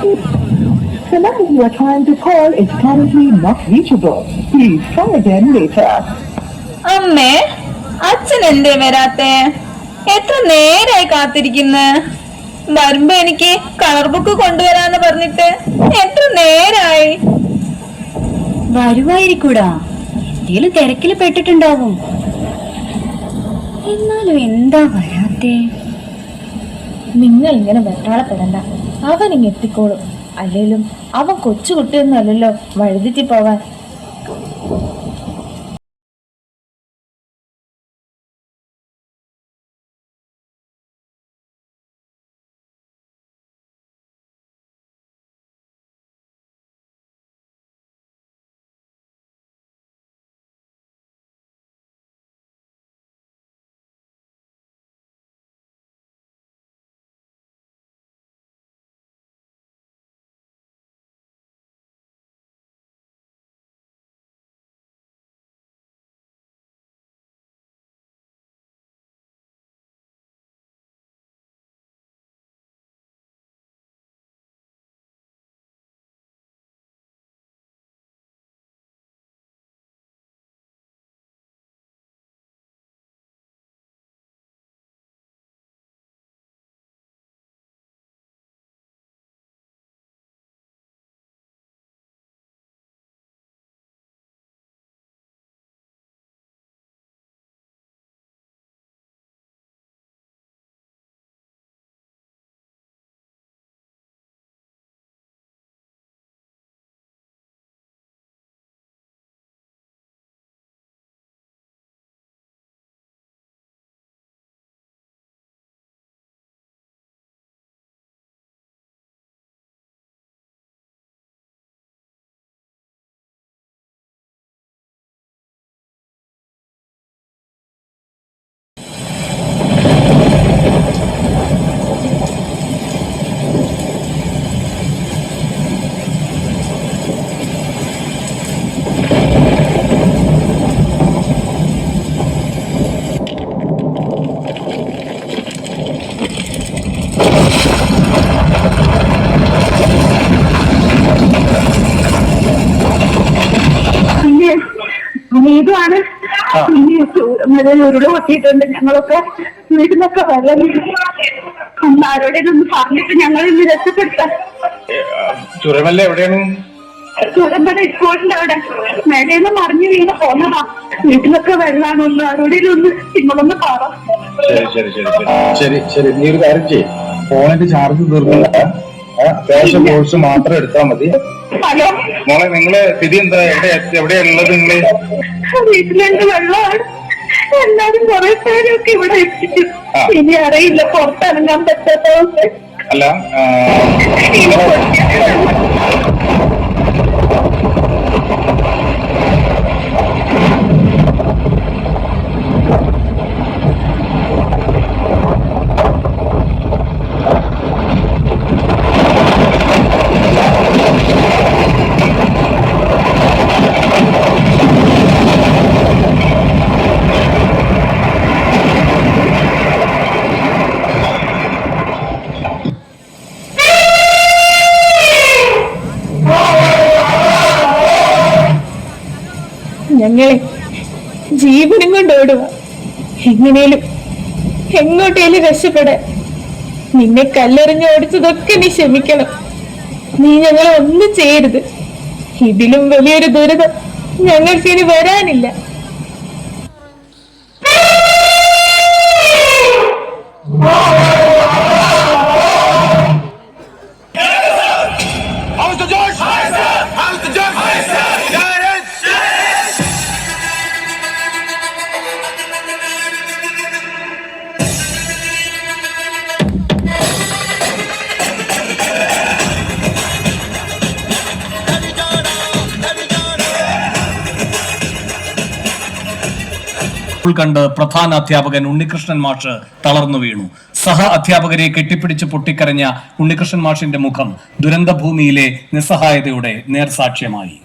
The number you are trying to call is currently not reachable. Please try again later. അമ്മേ, അച്ഛൻ എന്തേ വരാത്തെ? എത്ര നേരായി കാത്തിരിക്കുന്ന്. വരുമ്പോ എനിക്ക് കളർ ബുക്ക് കൊണ്ടുവരാന്ന് പറഞ്ഞിട്ട് എത്ര നേരായി. വരുവായിരിക്കൂടാ, എന്തേലും തിരക്കില് പെട്ടിട്ടുണ്ടാവും. എന്നാലും എന്താ വരാത്തെ? നിങ്ങൾ ഇങ്ങനെ വെട്ടാളപ്പെടണ്ട, അവൻ ഇങ്ങ് എത്തിക്കോളും. അല്ലേലും അവൻ കൊച്ചുകുട്ടിയൊന്നും അല്ലല്ലോ വഴുതിറ്റി പോവാൻ. ഇതാണ് ഉരുള് പൊട്ടിയിട്ടുണ്ട്. ഞങ്ങളൊക്കെ വീട്ടിലൊക്കെ വെള്ളം ആരോടേലും ഒന്ന് പറഞ്ഞിട്ട് ഞങ്ങൾ ഇന്ന് രക്ഷപ്പെടുത്താം. ചുരമല്ല എവിടെയാണ്? ചുരമ്പല സ്കൂളിന്റെ അവിടെ മേലേന്ന് മറിഞ്ഞു വീണ് പോന്നതാ. വീട്ടിലൊക്കെ വെള്ളമാണ്. ഒന്ന് ആരോടേലും ഒന്ന് നിങ്ങളൊന്ന് പറ. ശരി ശരി ശരി ശരി ശരി നീ ഒരു കാര്യം ചെയ്യ്, ഫോണിന്റെ ചാർജ് തീർന്നില്ല, അത്യാവശ്യം കോഴ്സ് മാത്രം എടുത്താൽ മതി. ഹലോ മോളെ, നിങ്ങള് സ്ഥിതി എന്താ? എവിടെയാ ഉള്ളത് നിങ്ങള്? വീട്ടിലുണ്ട്, വെള്ളമാണ്. എല്ലാരും കുറെ പേരൊക്കെ ഇവിടെ എത്തിച്ചു. ഇനി അറിയില്ല, പുറത്തിറങ്ങാൻ പറ്റാത്ത അവസ്ഥ. അല്ല ഞങ്ങളെ ജീവനും കൊണ്ട് ഓടുക, എങ്ങനെയും എങ്ങോട്ടേലും രക്ഷപ്പെടാൻ. നിന്നെ കല്ലെറിഞ്ഞ് ഓടിച്ചതൊക്കെ നീ ക്ഷമിക്കണം. നീ ഞങ്ങളെ ഒന്നും ചെയ്യരുത്. ഇതിലും വലിയൊരു ദുരിതം ഞങ്ങൾക്ക് ഇനി വരാനില്ല. കണ്ട് പ്രധാന അധ്യാപകൻ ഉണ്ണികൃഷ്ണൻ മാഷ് തളർന്നു വീണു. സഹ അധ്യാപകരെ കെട്ടിപ്പിടിച്ച് പൊട്ടിക്കരഞ്ഞ ഉണ്ണികൃഷ്ണൻ മാഷിന്റെ മുഖം ദുരന്തഭൂമിയിലെ നിസ്സഹായതയുടെ നേർസാക്ഷ്യമായി.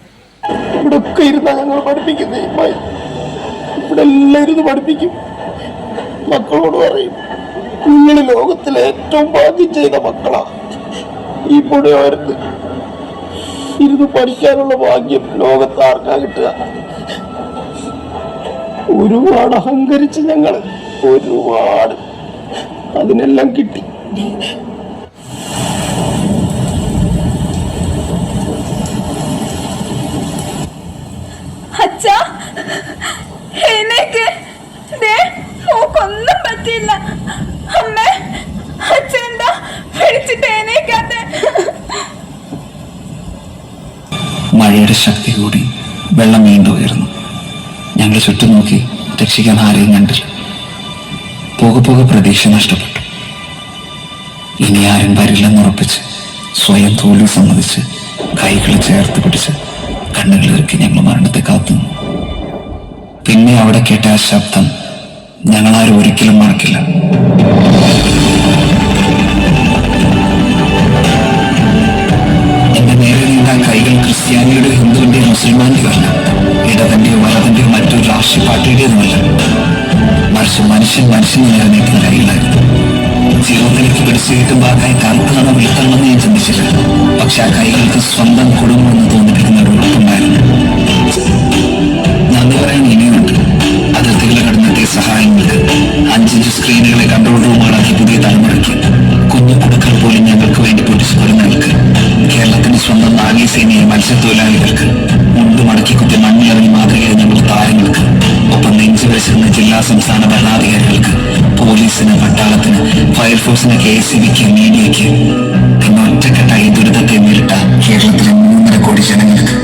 ഇവിടൊക്കെ ഇരുന്നാ ഞങ്ങൾ പഠിപ്പിക്കുന്നേ, ഇവിടെ എല്ലാവരും പഠിപ്പിക്കും. മക്കളോട് പറയും, നിങ്ങൾ ലോകത്തിലെ ഏറ്റവും ഭാഗ്യം ചെയ്ത മക്കളാ. ഈ പുഴയോരത്ത് ഇരുന്ന് പഠിക്കാനുള്ള ഭാഗ്യം ലോകത്ത് ആർക്കാ കിട്ടുക? ഒരുപാട് അഹങ്കരിച്ച് ഞങ്ങൾ, ഒരുപാട്. അതിനെല്ലാം കിട്ടി. അച്ഛാ, എഴുന്നേക്ക്. ദേ, മോക്കൊന്നും പറ്റിയില്ല. അമ്മേ, അച്ഛൻ എന്താ വിളിച്ചിട്ട് എഴുന്നേക്കാത്തെ? മഴയുടെ ശക്തി കൂടി വെള്ളം വീണ്ടും ഉയർന്നു. ഞങ്ങൾ ചുറ്റും നോക്കി രക്ഷിക്കാൻ ആരെയും കണ്ടില്ല. പോകെ പോകെ പ്രതീക്ഷ നഷ്ടപ്പെട്ടു. ഇനി ആരും വരില്ലെന്നുറപ്പിച്ച് സ്വയം തോൽവി സമ്മതിച്ച് കൈകൾ ചേർത്ത് പിടിച്ച് കണ്ണുകളിറക്കി ഞങ്ങൾ മരണത്തെ കാത്തുനിന്നു. പിന്നെ അവിടെ കേട്ട ആ ശബ്ദം ഞങ്ങളാരും ഒരിക്കലും മറക്കില്ല. എന്റെ നേരെ നീണ്ട കൈകൾ ക്രിസ്ത്യാനിയുടെ, ഹിന്ദുവിന്റെയോ മുസൽമാന്റെയോ അല്ല, ഇടവന്റെയോ വലതിന്റെയോ മറ്റൊരു രാഷ്ട്രീയ പാർട്ടിയുടേതുമല്ല. മറിച്ച് മനുഷ്യന് നേരെ നീക്കുന്ന കൈകളായിരുന്നു. ജീവിതത്തിലേക്ക് പിടിച്ചു കിട്ടുമ്പോൾ ആ കൈ കറുത്താണോ വെളുത്താണെന്ന് ഞാൻ ചിന്തിച്ചില്ല. പക്ഷെ ആ കൈകൾക്ക് സ്വന്തം കുടുംബമെന്ന് തോന്നിപ്പിക്കുന്ന ഒരു ഉറപ്പുണ്ടായിരുന്നു. നന്ദി പറയാൻ ഇനിയുണ്ട്. അതിർത്തികൾ കടന്നെത്തിയ സഹായങ്ങൾക്ക് 5 സ്ക്രീനുകളെ കൺട്രോൾ റൂമുകളാക്കി പുതിയ തലമുറയ്ക്ക്, കുഞ്ഞു കുടുക്കൾ പോലും ഞങ്ങൾക്ക് വേണ്ടി പൊട്ടിച്ചു കൊടുന്നവർക്ക്, കേരളത്തിന്റെ സ്വന്തം നാഗീസേനയെ മത്സ്യത്തൊഴിലാളികൾക്ക്, മുണ്ട് മടക്കി കുത്തി മണ്ണിലിറങ്ങി മാതൃകയായ ഞങ്ങളുടെ താരങ്ങൾക്ക്, ഒപ്പം നെഞ്ചു വെച്ചിരുന്ന ജില്ലാ സംസ്ഥാന ഭരണാധികാരികൾക്ക്, പോലീസിന്, പട്ടാളത്തിന്, ഫയർഫോഴ്സിന്, KSCBക്ക്, മീഡിയയ്ക്ക്, പിന്നെ ഒറ്റക്കെട്ടായി ദുരിതത്തെ നേരിട്ട കേരളത്തിലെ 3.5 കോടി ജനങ്ങൾക്ക്